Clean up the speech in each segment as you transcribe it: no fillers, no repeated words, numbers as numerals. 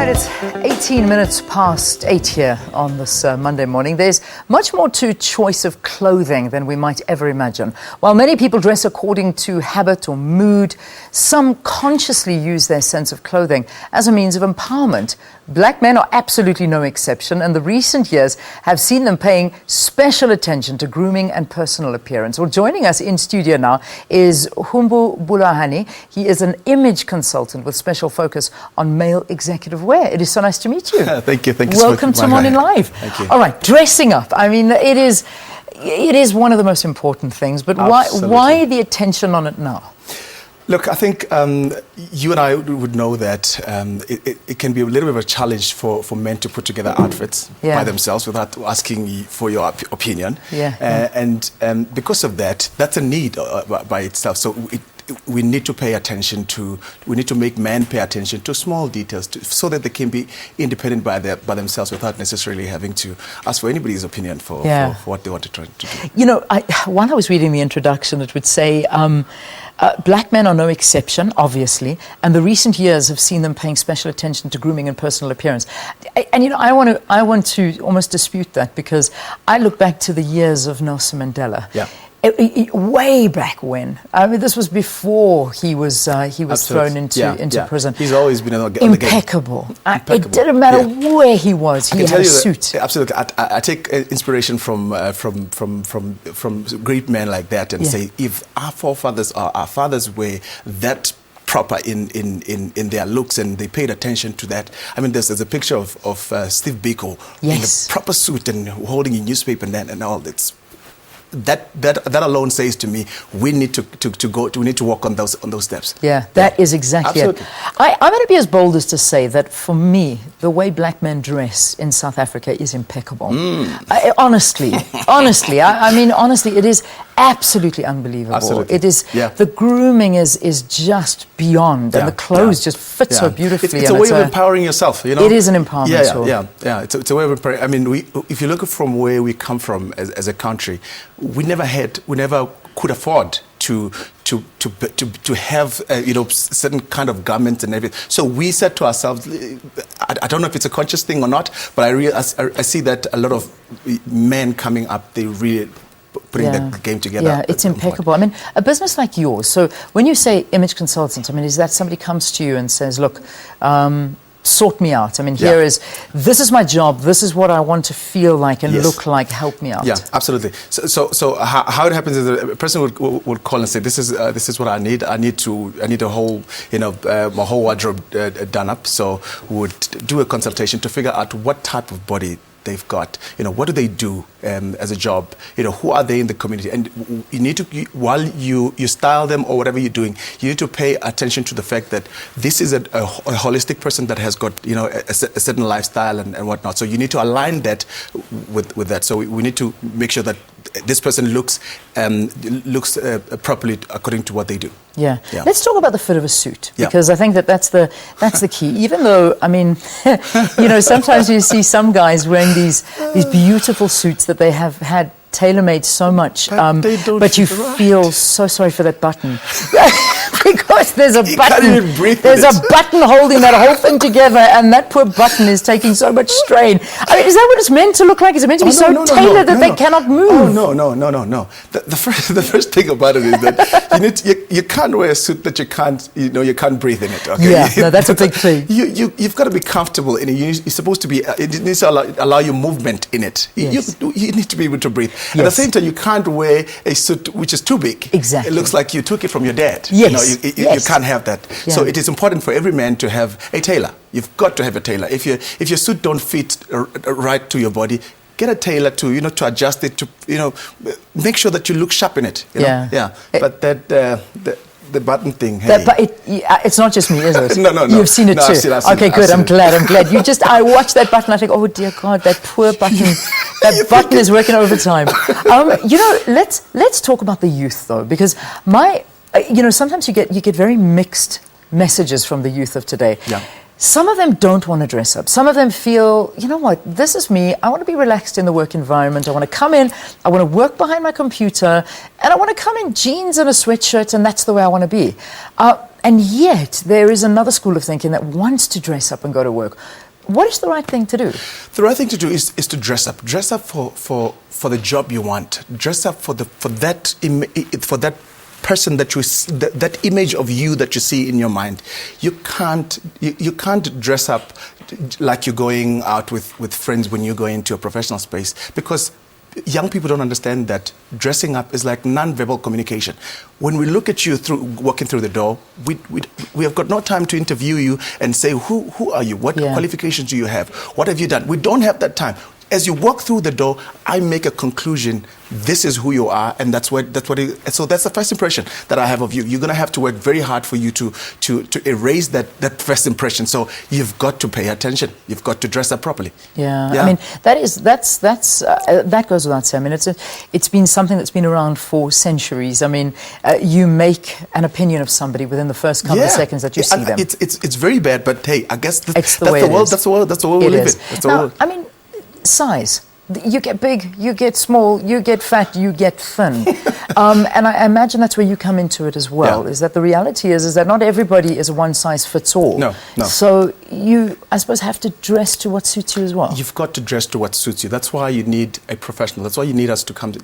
right, it's 18 minutes past 8 here on this Monday morning. There's much more to choice of clothing than we might ever imagine. While many people dress according to habit or mood, some consciously use their sense of clothing as a means of empowerment. Black men are absolutely no exception, and the recent years have seen them paying special attention to grooming and personal appearance. Well, joining us in studio now is Humbu Vhulahani. He is an image consultant with special focus on male executive wear. It is so nice to meet you. Thank you. Thank you. Welcome to Morning Live. Thank you. All right, dressing up. I mean, it is one of the most important things, but why the attention on it now? Look, I think you and I would know that it can be a little bit of a challenge for men to put together outfits by themselves without asking for your opinion. And because of that, that's a need by itself. So we need to pay attention to, we need to make men pay attention to small details so that they can be independent by themselves without necessarily having to ask for anybody's opinion for what they want to try to do. You know, while I was reading the introduction, it would say, black men are no exception, obviously, and the recent years have seen them paying special attention to grooming and personal appearance. And you know, I want to almost dispute that, because I look back to the years of Nelson Mandela. Way back when. I mean, this was before he was thrown into prison. He's always been impeccable. It didn't matter where he was. He had a suit. Absolutely. I take inspiration from great men like that and say, if our forefathers or our fathers were that proper in their looks and they paid attention to that. I mean, there's a picture of Steve Biko in a proper suit and holding a newspaper and all that. That alone says to me, we need to walk on those steps. Yeah, that is exactly it. I'm going to be as bold as to say that for me, the way black men dress in South Africa is impeccable. Honestly, it is absolutely unbelievable. Absolutely. It is the grooming is just beyond, and the clothes just fit so beautifully. It's a way of empowering yourself. You know, it is an empowerment tool. It's a way of empowering. I mean, if you look from where we come from as a country, we never could afford to have certain kind of garments and everything. So we said to ourselves, I don't know if it's a conscious thing or not, but I see that a lot of men coming up, they really putting the game together. Yeah, it's impeccable. I mean, a business like yours, so when you say image consultant, I mean, is that somebody comes to you and says, look, sort me out. I mean, this is my job. This is what I want to feel like and look like. Help me out. Yeah, absolutely. So how it happens is a person would call and say, this is what I need. I need a whole, my whole wardrobe done up. So we would do a consultation to figure out what type of body they've got, what do they do as a job, who are they in the community, and you need to, while you style them or whatever you're doing, you need to pay attention to the fact that this is a holistic person that has got a certain lifestyle and whatnot. So you need to align that with that. So we need to make sure that this person looks properly according to what they do. Yeah. Let's talk about the fit of a suit, because I think that's the key. Even though, I mean, sometimes you see some guys wearing these beautiful suits that they have had tailor-made so much, but you feel so sorry for that button. Because there's a button holding that whole thing together, and that poor button is taking so much strain. I mean, is that what it's meant to look like? Is it meant to be tailored that they cannot move? Oh, no. The first thing about it is that you can't wear a suit that you can't breathe in it. Okay? Yeah, no, that's a big thing. You've got to be comfortable in it. You're supposed to be. It needs to allow you movement in it. Yes. You need to be able to breathe. At the same time, you can't wear a suit which is too big. Exactly. It looks like you took it from your dad. Yes. You can't have that. Yeah. So it is important for every man to have a tailor. You've got to have a tailor. If your suit don't fit right to your body, get a tailor to to adjust it, to make sure that you look sharp in it. But the button thing. Hey. It's not just me, is it? No. You've seen it too. I've seen okay, good. I'm glad. I watch that button. I think, oh dear God, that poor button. That button is working overtime. Let's talk about the youth though, because sometimes you get very mixed messages from the youth of today. Some of them don't want to dress up. Some of them feel, you know what, this is me. I want to be relaxed in the work environment. I want to come in, I want to work behind my computer, and I want to come in jeans and a sweatshirt, and that's the way I want to be. And yet, there is another school of thinking that wants to dress up and go to work. What is the right thing to do? The right thing to do is to dress up. Dress up for the job you want. Dress up for that person that image of you that you see in your mind. You can't dress up like you're going out with friends when you go into a professional space, because young people don't understand that dressing up is like non-verbal communication. When we look at you walking through the door, we have got no time to interview you and say, who are you? What qualifications do you have? What have you done? We don't have that time. As you walk through the door, I make a conclusion. This is who you are, and so that's the first impression that I have of you. You're going to have to work very hard for you to erase that first impression. So you've got to pay attention. You've got to dress up properly. Yeah. I mean, that goes without saying. I mean, it's been something that's been around for centuries. I mean, you make an opinion of somebody within the first couple of seconds that you see them. It's very bad, but hey, I guess that's the world. That's the world we live in. Now, I mean, size. You get big, you get small, you get fat, you get thin. And I imagine that's where you come into it as well, is that the reality is that not everybody is a one size fits all. No. So you, I suppose, have to dress to what suits you as well. You've got to dress to what suits you. That's why you need a professional. That's why you need us to come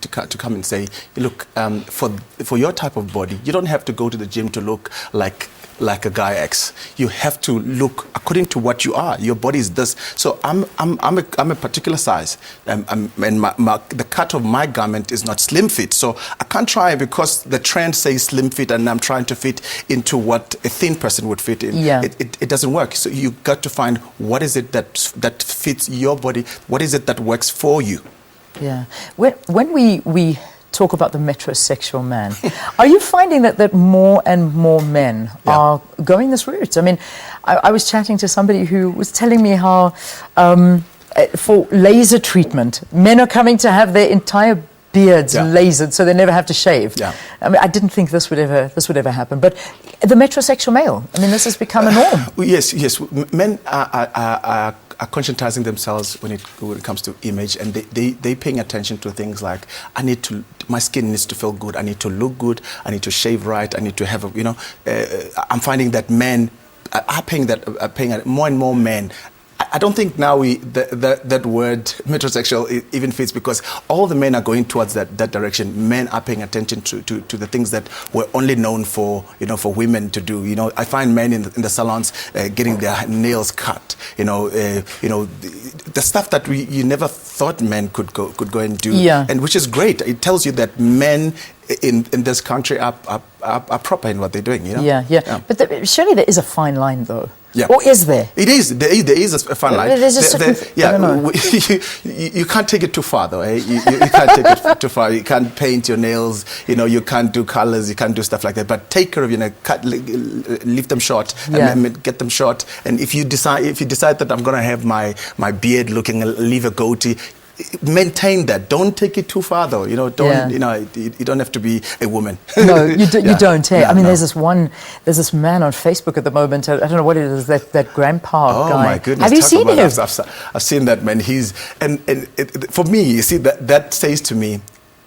and say, look, for your type of body, you don't have to go to the gym to look like a guy X. You have to look according to what you are. Your body is this. So I'm a particular size, and the cut of my garment is not slim fit. So I can't try, because the trend says slim fit, and I'm trying to fit into what a thin person would fit in. Yeah. It doesn't work. So you got to find what is it that fits your body. What is it that works for you? Yeah. When we talk about the metrosexual man, are you finding that more and more men are going this route? I mean, I was chatting to somebody who was telling me how for laser treatment, men are coming to have their entire beards lasered so they never have to shave. Yeah. I mean, I didn't think this would ever happen, but the metrosexual male, I mean, this has become a norm. Yes. Men are conscientizing themselves when it comes to image, and they paying attention to things like, my skin needs to feel good, I need to look good, I need to shave right, I need to have I'm finding that men are paying more and more men. I don't think now that word metrosexual even fits, because all the men are going towards that direction. Men are paying attention to the things that were only known for women to do. I find men in the salons getting their nails cut. The stuff that you never thought men could go and do, and which is great. It tells you that men in this country are proper in what they're doing. Yeah. But surely there is a fine line, though. Yeah. Or is there? It is. There is a fine line. There's a certain, I don't know. You can't take it too far, though. Eh? You can't take it too far. You can't paint your nails. You can't do colors. You can't do stuff like that. But take care of leave them short and get them short. And if you decide that I'm going to have my beard looking, leave a goatee, maintain that. Don't take it too far, though. You don't have to be a woman. No, you don't. Hey, I mean, there's this man on Facebook at the moment. I don't know what it is. That grandpa guy. Oh my goodness! Have you seen him? I've seen that man. For me, you see that says to me,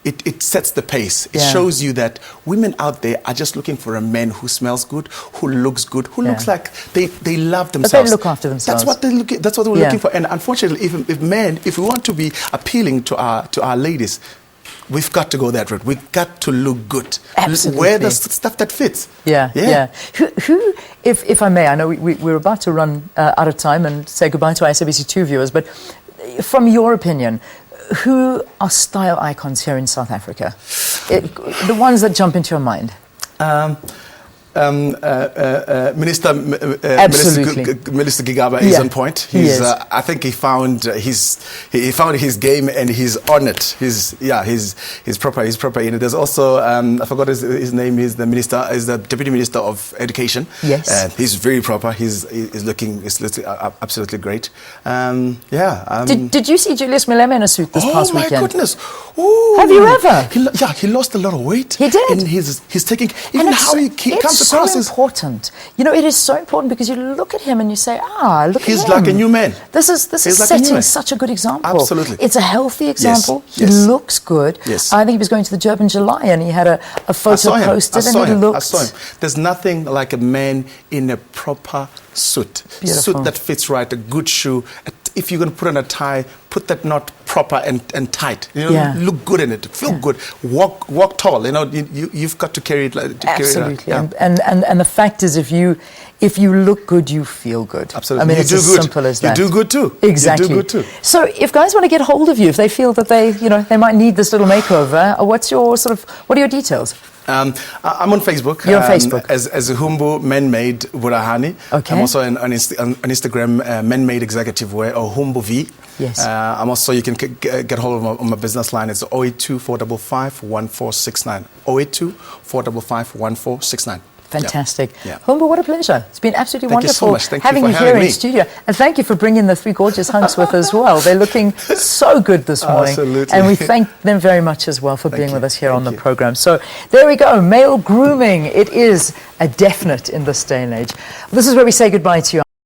it sets the pace. It shows you that women out there are just looking for a man who smells good, who looks good, who looks like they love themselves. But they look after themselves. That's what we're looking for. And unfortunately, if we want to be appealing to our ladies, we've got to go that route. We've got to look good. Absolutely. Wear the stuff that fits. Yeah. Who, if I may, I know we're about to run out of time and say goodbye to our SABC2 viewers, but from your opinion, who are style icons here in South Africa? The ones that jump into your mind. Minister Gigaba is on point. I think he found his game, and he's on it. He's proper in it. There's also I forgot his name. Is the Deputy Minister of Education. Yes, he's very proper. He's looking absolutely great. Did you see Julius Malema in a suit this past weekend? Oh my goodness! Ooh. Have you ever? He lost a lot of weight. He did. And he's taking, even how he comes so important. You know, it is so important because you look at him and you say, look at him. He's like a new man. This is like setting such a good example. Absolutely. It's a healthy example. Yes. He looks good. Yes. I think he was going to the job in July and he had a photo posted and he looked. I saw him. There's nothing like a man in a proper suit. Beautiful. Suit that fits right, a good shoe. If you're going to put on a tie, put that knot proper and tight. You know, look good in it. Feel good. Walk tall. You know, you've got to carry it. Absolutely. And the fact is, if you look good, you feel good. Absolutely. I mean, it's as simple as that. You do good too. Exactly. You do good too. So, if guys want to get hold of you, if they feel that they might need this little makeover, what are your details? I'm on Facebook. You're on Facebook. As Humbu Vhulahani. Okay. I'm also on Instagram, Man-Made Executive Wear, or Humbu V. Yes. I'm also, you can get hold of my business line. It's 082 455 1469. 082 455 1469. Fantastic. Yeah. Humbu, what a pleasure. It's been absolutely wonderful you so much. having you here in studio. And thank you for bringing the 3 gorgeous hunks with as well. They're looking so good this morning. Absolutely. And we thank them very much as well for being with us here on the program. So there we go. Male grooming. It is a definite in this day and age. This is where we say goodbye to you.